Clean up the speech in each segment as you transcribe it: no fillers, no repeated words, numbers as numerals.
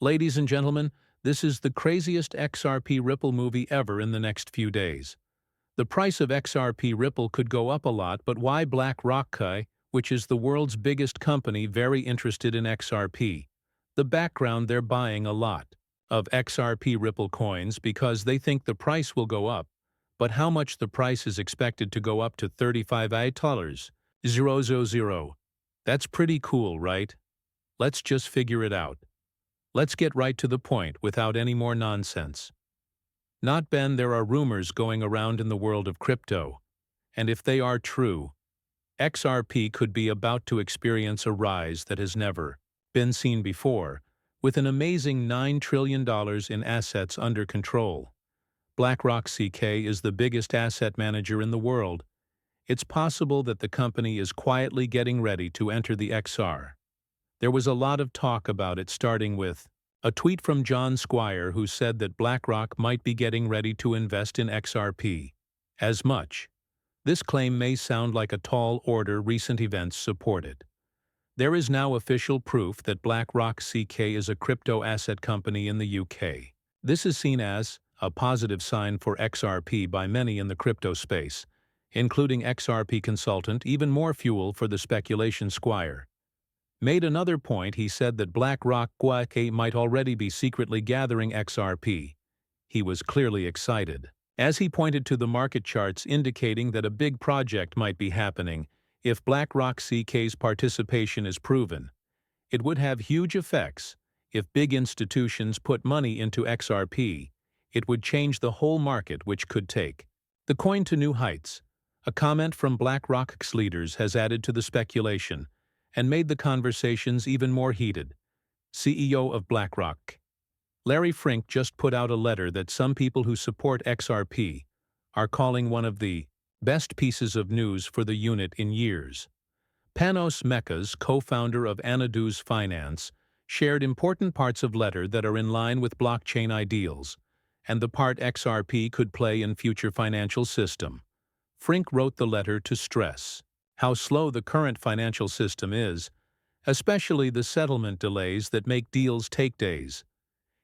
Ladies and gentlemen, this is the craziest XRP Ripple movie ever in the next few days. The price of XRP Ripple could go up a lot, but why BlackRock, which is the world's biggest company very interested in XRP? The background: they're buying a lot of XRP Ripple coins because they think the price will go up, but how much the price is expected to go up to $35,000. That's pretty cool, right? Let's just figure it out. Let's get right to the point without any more nonsense. Not Ben, there are rumors going around in the world of crypto, and if they are true, XRP could be about to experience a rise that has never been seen before, with an amazing $9 trillion in assets under control. BlackRock is the biggest asset manager in the world. It's possible that the company is quietly getting ready to enter the XR. There was a lot of talk about it, starting with a tweet from John Squire, who said that BlackRock might be getting ready to invest in XRP. As much. This claim may sound like a tall order. Recent events support it. There is now official proof that BlackRock is a crypto asset company in the UK. This is seen as a positive sign for XRP by many in the crypto space, including XRP consultant. Even more fuel for the speculation. Squire made another point. He said that BlackRock might already be secretly gathering XRP. He was clearly excited, as he pointed to the market charts indicating that a big project might be happening. If BlackRock's participation is proven, it would have huge effects. If big institutions put money into XRP, it would change the whole market, which could take the coin to new heights. A comment from BlackRock's leaders has added to the speculation and made the conversations even more heated. CEO of BlackRock, Larry Fink, just put out a letter that some people who support XRP are calling one of the best pieces of news for the unit in years. Panos Mecas, co-founder of Anaduz Finance, shared important parts of letter that are in line with blockchain ideals and the part XRP could play in future financial system. Fink wrote the letter to stress how slow the current financial system is, especially the settlement delays that make deals take days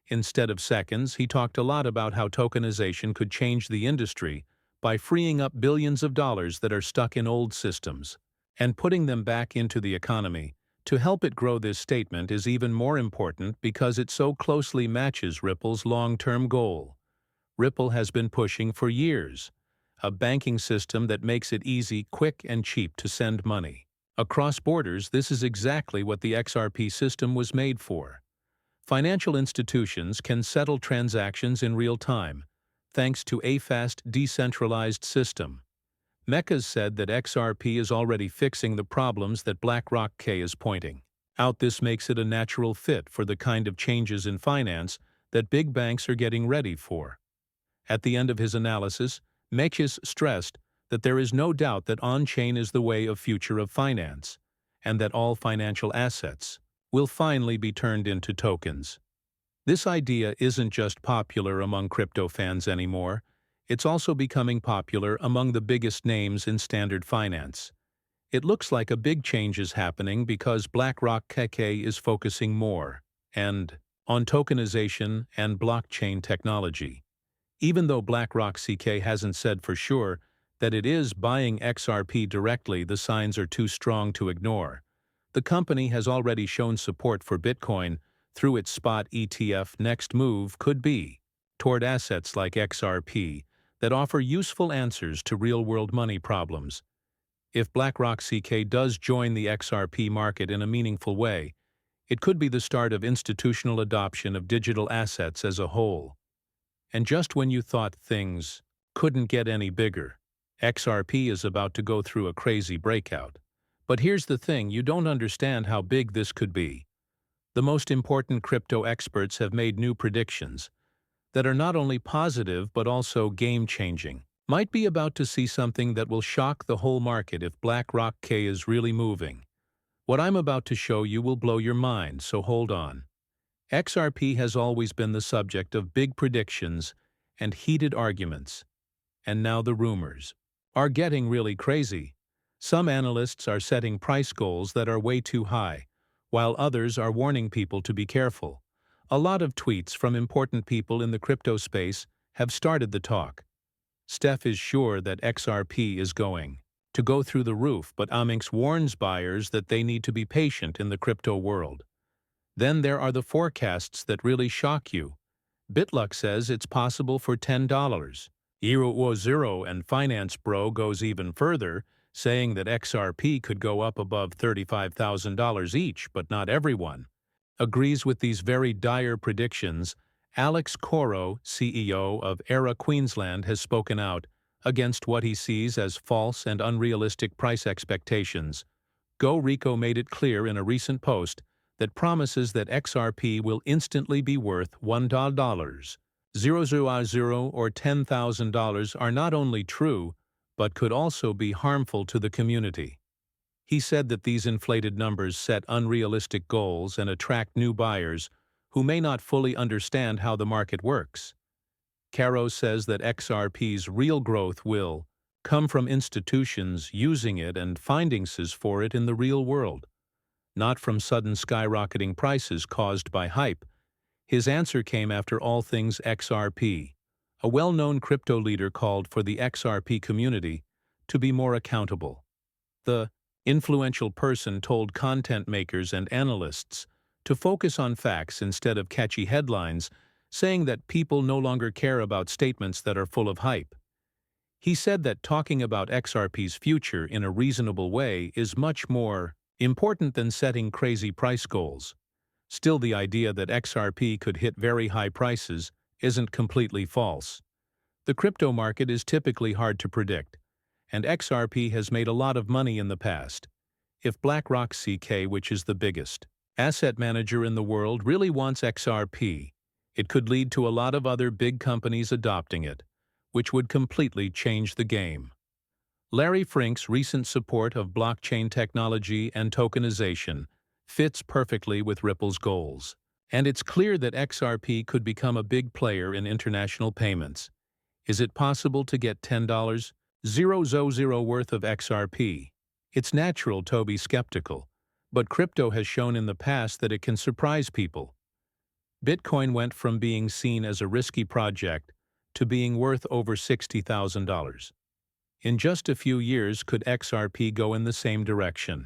instead of seconds. He talked a lot about how tokenization could change the industry by freeing up billions of dollars that are stuck in old systems and putting them back into the economy to help it grow. This statement is even more important because it so closely matches Ripple's long-term goal. Ripple has been pushing for years a banking system that makes it easy, quick, and cheap to send money across borders. This is exactly what the XRP system was made for. Financial institutions can settle transactions in real time, thanks to a fast, decentralized system. Mecas said that XRP is already fixing the problems that BlackRock is pointing out. This makes it a natural fit for the kind of changes in finance that big banks are getting ready for. At the end of his analysis, Mecas stressed that there is no doubt that on-chain is the way of future of finance, and that all financial assets will finally be turned into tokens. This idea isn't just popular among crypto fans anymore, it's also becoming popular among the biggest names in standard finance. It looks like a big change is happening because BlackRock is focusing more on tokenization and blockchain technology. Even though BlackRock hasn't said for sure that it is buying XRP directly, the signs are too strong to ignore. The company has already shown support for Bitcoin through its spot ETF. Next move could be toward assets like XRP that offer useful answers to real-world money problems. If BlackRock does join the XRP market in a meaningful way, it could be the start of institutional adoption of digital assets as a whole. And just when you thought things couldn't get any bigger, XRP is about to go through a crazy breakout. But here's the thing: you don't understand how big this could be. The most important crypto experts have made new predictions that are not only positive but also game-changing. Might be about to see something that will shock the whole market if BlackRock is really moving. What I'm about to show you will blow your mind, so hold on. XRP has always been the subject of big predictions and heated arguments. And now the rumors are getting really crazy. Some analysts are setting price goals that are way too high, while others are warning people to be careful. A lot of tweets from important people in the crypto space have started the talk. Steph is sure that XRP is going to go through the roof, but Aminx warns buyers that they need to be patient in the crypto world. Then there are the forecasts that really shock you. BitLuck says it's possible for $10. Zero and Finance Bro goes even further, saying that XRP could go up above $35,000 each, but not everyone agrees with these very dire predictions. Alex Coro, CEO of Era Queensland, has spoken out against what he sees as false and unrealistic price expectations. Go Rico made it clear in a recent post that promises that XRP will instantly be worth $1, 000 or $10,000 are not only true, but could also be harmful to the community. He said that these inflated numbers set unrealistic goals and attract new buyers who may not fully understand how the market works. Caro says that XRP's real growth will come from institutions using it and finding uses for it in the real world, not from sudden skyrocketing prices caused by hype. His answer came after All Things XRP. A well-known crypto leader called for the XRP community to be more accountable. The influential person told content makers and analysts to focus on facts instead of catchy headlines, saying that people no longer care about statements that are full of hype. He said that talking about XRP's future in a reasonable way is much more important than setting crazy price goals. Still, the idea that XRP could hit very high prices isn't completely false. The crypto market is typically hard to predict, and XRP has made a lot of money in the past. If BlackRock, which is the biggest asset manager in the world, really wants XRP, it could lead to a lot of other big companies adopting it, which would completely change the game. Larry Frink's recent support of blockchain technology and tokenization fits perfectly with Ripple's goals, and it's clear that XRP could become a big player in international payments. Is it possible to get $10, 000 worth of XRP? It's natural to be skeptical, but crypto has shown in the past that it can surprise people. Bitcoin went from being seen as a risky project to being worth over $60,000. In just a few years, could XRP go in the same direction?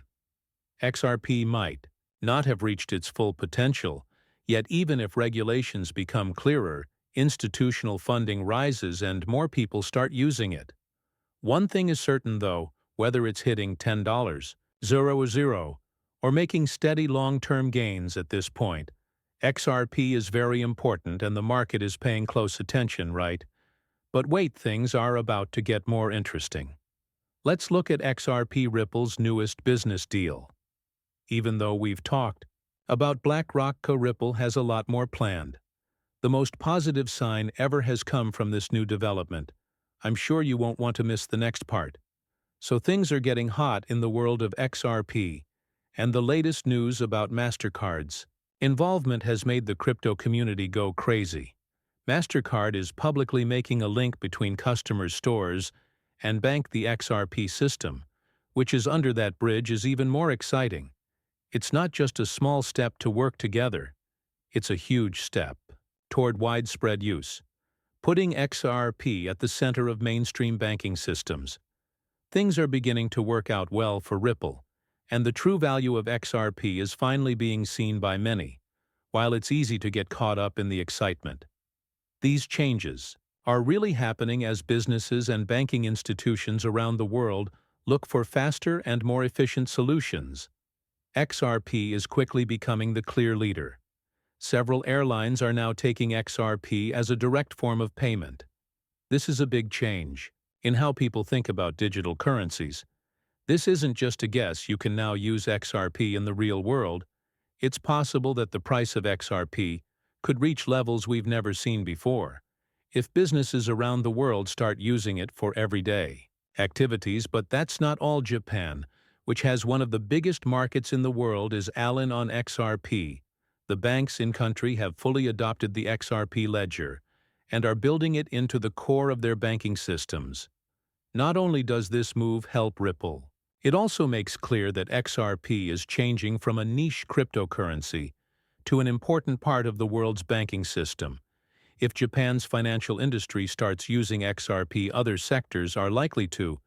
XRP might not have reached its full potential, yet even if regulations become clearer, institutional funding rises and more people start using it. One thing is certain though, whether it's hitting $10, 000, or making steady long-term gains at this point, XRP is very important and the market is paying close attention, right? But wait, things are about to get more interesting. Let's look at XRP Ripple's newest business deal. Even though we've talked about BlackRock, Ripple has a lot more planned. The most positive sign ever has come from this new development. I'm sure you won't want to miss the next part. So things are getting hot in the world of XRP, and the latest news about MasterCard's involvement has made the crypto community go crazy. MasterCard is publicly making a link between customers' stores and bank the XRP system, which is under that bridge, is even more exciting. It's not just a small step to work together, it's a huge step toward widespread use, putting XRP at the center of mainstream banking systems. Things are beginning to work out well for Ripple, and the true value of XRP is finally being seen by many, while it's easy to get caught up in the excitement. These changes are really happening as businesses and banking institutions around the world look for faster and more efficient solutions. XRP is quickly becoming the clear leader. Several airlines are now taking XRP as a direct form of payment. This is a big change in how people think about digital currencies. This isn't just a guess. You can now use XRP in the real world. It's possible that the price of XRP could reach levels we've never seen before if businesses around the world start using it for everyday activities. But that's not all. Japan, which has one of the biggest markets in the world, is in on XRP. The banks in country have fully adopted the XRP ledger and are building it into the core of their banking systems. Not only does this move help Ripple, it also makes clear that XRP is changing from a niche cryptocurrency to an important part of the world's banking system. If Japan's financial industry starts using XRP, other sectors are likely to,